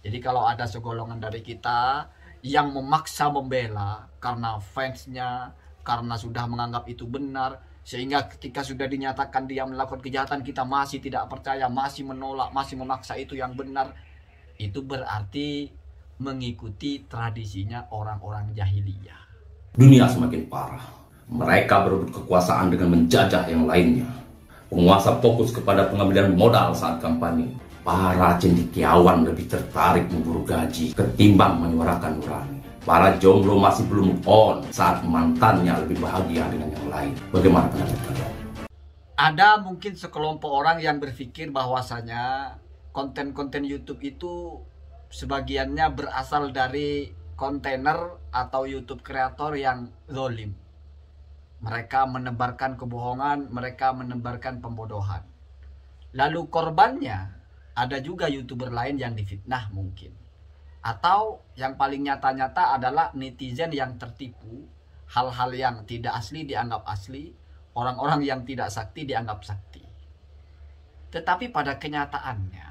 Jadi kalau ada segolongan dari kita yang memaksa membela karena fansnya, karena sudah menganggap itu benar, sehingga ketika sudah dinyatakan dia melakukan kejahatan kita masih tidak percaya, masih menolak, masih memaksa itu yang benar, itu berarti mengikuti tradisinya orang-orang jahiliyah. Dunia semakin parah. Mereka berebut kekuasaan dengan menjajah yang lainnya. Penguasa fokus kepada pengambilan modal saat kampanye. Para cendekiawan lebih tertarik memburu gaji ketimbang menyuarakan nurani. Para jomblo masih belum move on saat mantannya lebih bahagia dengan yang lain. Bagaimana pendapat kalian? Ada mungkin sekelompok orang yang berpikir bahwasanya konten-konten YouTube itu sebagiannya berasal dari kontainer atau YouTube kreator yang zolim. Mereka menebarkan kebohongan, mereka menebarkan pembodohan. Lalu korbannya ada juga YouTuber lain yang difitnah mungkin. Atau yang paling nyata-nyata adalah netizen yang tertipu, hal-hal yang tidak asli dianggap asli, orang-orang yang tidak sakti dianggap sakti. Tetapi pada kenyataannya,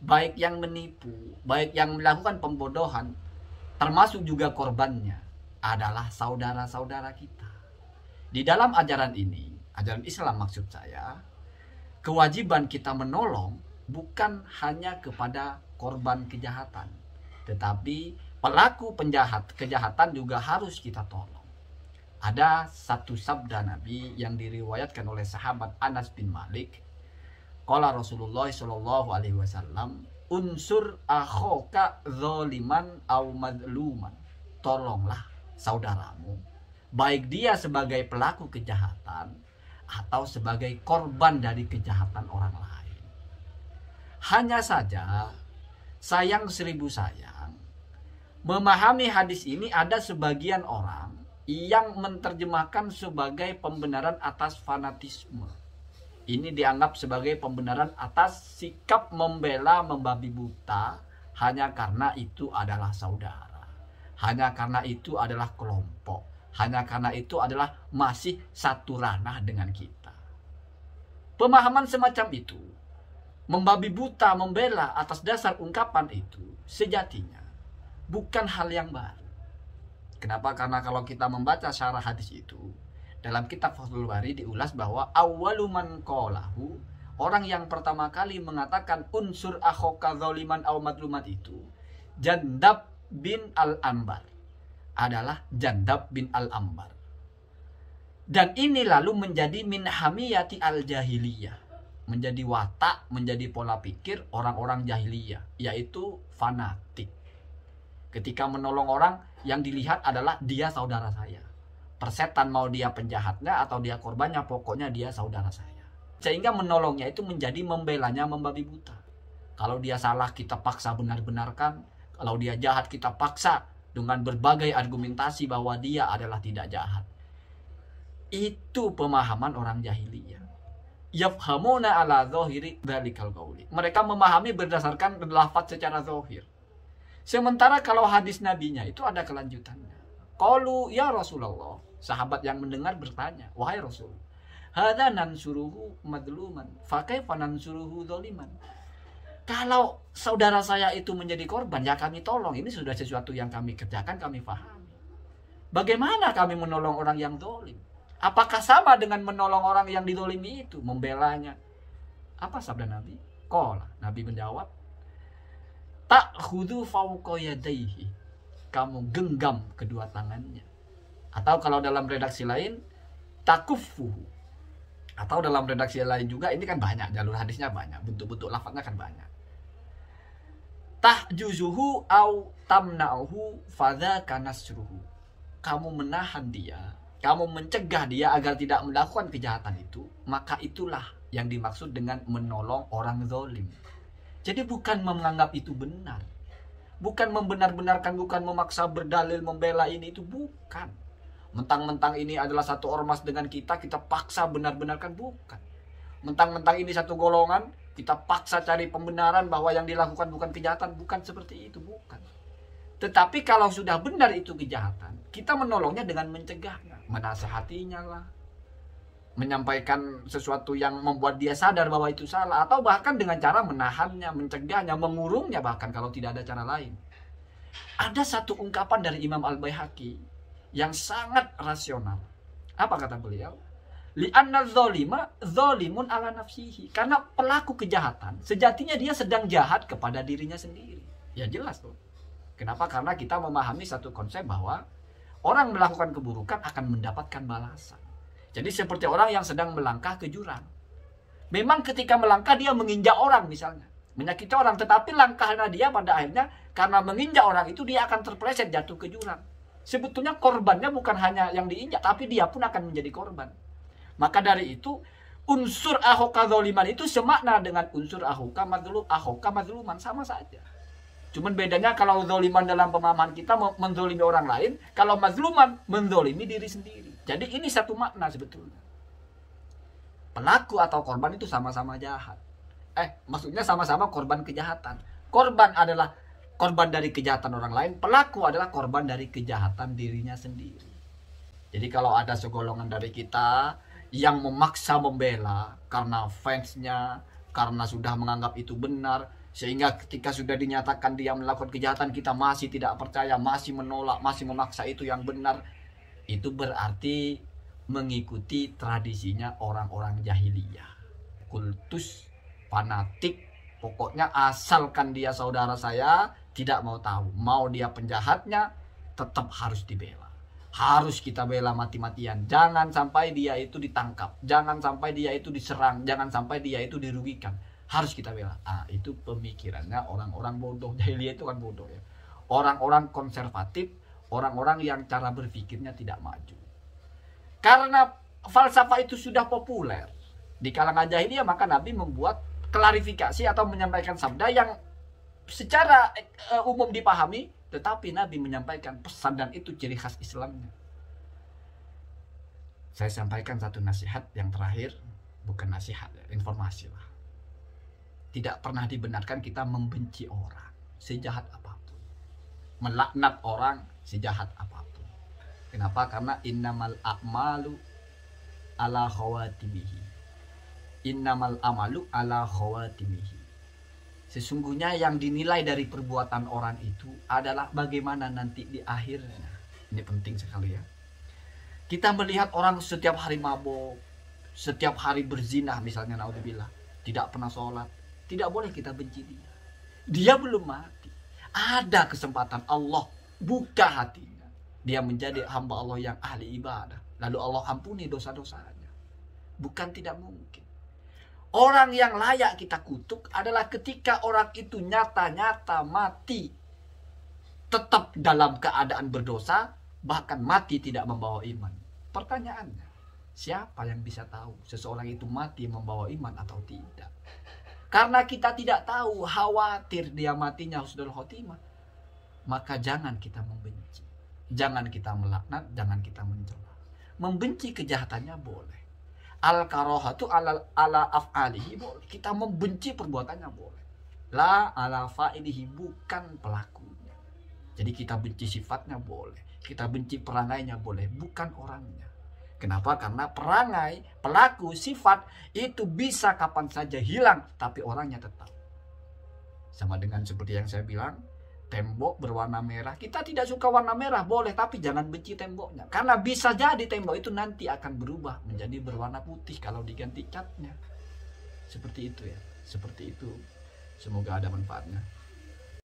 baik yang menipu, baik yang melakukan pembodohan, termasuk juga korbannya, adalah saudara-saudara kita. Di dalam ajaran ini, ajaran Islam maksud saya, kewajiban kita menolong bukan hanya kepada korban kejahatan, tetapi pelaku kejahatan juga harus kita tolong. Ada satu sabda Nabi yang diriwayatkan oleh sahabat Anas bin Malik. Qala Rasulullah sallallahu alaihi wasallam, "Unsur akhoka zaliman aw madluman." Tolonglah saudaramu, baik dia sebagai pelaku kejahatan atau sebagai korban dari kejahatan orang lain. Hanya saja, sayang seribu sayang, memahami hadis ini ada sebagian orang yang menerjemahkan sebagai pembenaran atas fanatisme. Ini dianggap sebagai pembenaran atas sikap membela membabi buta hanya karena itu adalah saudara, hanya karena itu adalah kelompok, hanya karena itu adalah masih satu ranah dengan kita. Pemahaman semacam itu, membabi buta membela atas dasar ungkapan itu, sejatinya bukan hal yang baru. Kenapa? Karena kalau kita membaca syarah hadis itu, dalam kitab Fathul Bari diulas bahwa awwalu man qalahu, orang yang pertama kali mengatakan unsur akhoka zaliman aw madluman itu, Jandab bin Al-Ambar, adalah Jandab bin Al-Ambar. Dan ini lalu menjadi min hamiyati al-jahiliyah, menjadi watak, menjadi pola pikir orang-orang jahiliyah, yaitu fanatik. Ketika menolong orang, yang dilihat adalah dia saudara saya. Persetan mau dia penjahatnya atau dia korbannya, pokoknya dia saudara saya. Sehingga menolongnya itu menjadi membelanya membabi buta. Kalau dia salah kita paksa benar-benarkan, kalau dia jahat kita paksa dengan berbagai argumentasi bahwa dia adalah tidak jahat. Itu pemahaman orang jahiliyah. Yafhamuna ala zahiri dzalikal qauli. Mereka memahami berdasarkan lafaz secara zahir. Sementara kalau hadis nabinya itu ada kelanjutannya. Qalu ya Rasulullah, sahabat yang mendengar bertanya, wahai Rasul, hadza nansuruhu madluman, fa kaifa nansuruhu dzaliman? Kalau saudara saya itu menjadi korban, ya kami tolong. Ini sudah sesuatu yang kami kerjakan, kami pahami. Bagaimana kami menolong orang yang zalim? Apakah sama dengan menolong orang yang dizalimi itu, membelanya? Apa sabda Nabi? Qala, Nabi menjawab, ta'khudhu fawqa yadayhi, kamu genggam kedua tangannya. Atau kalau dalam redaksi lain, takuffuhu. Atau dalam redaksi lain juga, ini kan banyak, jalur hadisnya banyak, bentuk-bentuk lafaznya kan banyak. Tahjuzuhu au tamna'uhu fadzaka nasruhu. Kamu menahan dia, kamu mencegah dia agar tidak melakukan kejahatan itu, maka itulah yang dimaksud dengan menolong orang zalim. Jadi bukan menganggap itu benar, bukan membenar-benarkan, bukan memaksa berdalil membela ini, itu bukan. Mentang-mentang ini adalah satu ormas dengan kita paksa benar-benarkan, bukan. Mentang-mentang ini satu golongan, kita paksa cari pembenaran bahwa yang dilakukan bukan kejahatan, bukan seperti itu, bukan. Tetapi kalau sudah benar itu kejahatan, kita menolongnya dengan mencegahnya, menasehatinya lah, menyampaikan sesuatu yang membuat dia sadar bahwa itu salah, atau bahkan dengan cara menahannya, mencegahnya, mengurungnya, bahkan kalau tidak ada cara lain. Ada satu ungkapan dari Imam Al-Baihaqi yang sangat rasional. Apa kata beliau? Li'anna dzalima dzalimun ala nafsihi. Karena pelaku kejahatan sejatinya dia sedang jahat kepada dirinya sendiri. Ya jelas tuh. Kenapa? Karena kita memahami satu konsep bahwa orang melakukan keburukan akan mendapatkan balasan. Jadi seperti orang yang sedang melangkah ke jurang. Memang ketika melangkah dia menginjak orang misalnya, menyakiti orang, tetapi langkahnya dia pada akhirnya karena menginjak orang itu dia akan terpeleset jatuh ke jurang. Sebetulnya korbannya bukan hanya yang diinjak, tapi dia pun akan menjadi korban. Maka dari itu unsur ahoka zoliman itu semakna dengan unsur ahoka mazluman, sama saja. Cuman bedanya kalau zoliman dalam pemahaman kita menzolimi orang lain, kalau mazluman menzolimi diri sendiri. Jadi ini satu makna sebetulnya. Pelaku atau korban itu sama-sama jahat. Maksudnya sama-sama korban kejahatan. Korban adalah korban dari kejahatan orang lain, pelaku adalah korban dari kejahatan dirinya sendiri. Jadi kalau ada segolongan dari kita yang memaksa membela karena fansnya, karena sudah menganggap itu benar, sehingga ketika sudah dinyatakan dia melakukan kejahatan kita masih tidak percaya, masih menolak, masih memaksa itu yang benar, itu berarti mengikuti tradisinya orang-orang jahiliyah, kultus, fanatik. Pokoknya asalkan dia saudara saya, tidak mau tahu, mau dia penjahatnya, tetap harus dibela. Harus kita bela mati-matian. Jangan sampai dia itu ditangkap, jangan sampai dia itu diserang, jangan sampai dia itu dirugikan. Harus kita bela. Itu pemikirannya orang-orang bodoh. Jahiliyah itu kan bodoh ya. Orang-orang konservatif, orang-orang yang cara berpikirnya tidak maju. Karena falsafah itu sudah populer di kalangan jahiliyah, maka Nabi membuat klarifikasi atau menyampaikan sabda yang secara umum dipahami, tetapi Nabi menyampaikan pesan, dan itu ciri khas Islamnya. Saya sampaikan satu nasihat yang terakhir, bukan nasihat, informasi lah. Tidak pernah dibenarkan kita membenci orang sejahat apapun, melaknat orang sejahat apapun. Kenapa? Karena innamal a'malu ala khawatimihi. Innamal amalu ala khawatimihi. Sesungguhnya yang dinilai dari perbuatan orang itu adalah bagaimana nanti di akhirnya. Ini penting sekali ya. Kita melihat orang setiap hari mabuk, setiap hari berzina misalnya, naudzubillah, tidak pernah sholat, tidak boleh kita benci dia. Dia belum mati. Ada kesempatan Allah buka hatinya, dia menjadi hamba Allah yang ahli ibadah, lalu Allah ampuni dosa-dosanya. Bukan tidak mungkin. Orang yang layak kita kutuk adalah ketika orang itu nyata-nyata mati tetap dalam keadaan berdosa, bahkan mati tidak membawa iman. Pertanyaannya, siapa yang bisa tahu seseorang itu mati membawa iman atau tidak? Karena kita tidak tahu, khawatir dia matinya husnul khotimah, maka jangan kita membenci, jangan kita melaknat, jangan kita mencela. Membenci kejahatannya boleh. Al-karohatu ala af'alihi boleh. Kita membenci perbuatannya boleh. La ala fa'ilihi, bukan pelakunya. Jadi kita benci sifatnya boleh. Kita benci perangainya boleh, bukan orangnya. Kenapa? Karena perangai, pelaku, sifat itu bisa kapan saja hilang, tapi orangnya tetap. Sama dengan seperti yang saya bilang, tembok berwarna merah, kita tidak suka warna merah boleh, tapi jangan benci temboknya, karena bisa jadi tembok itu nanti akan berubah menjadi berwarna putih kalau diganti catnya. Seperti itu ya, seperti itu. Semoga ada manfaatnya.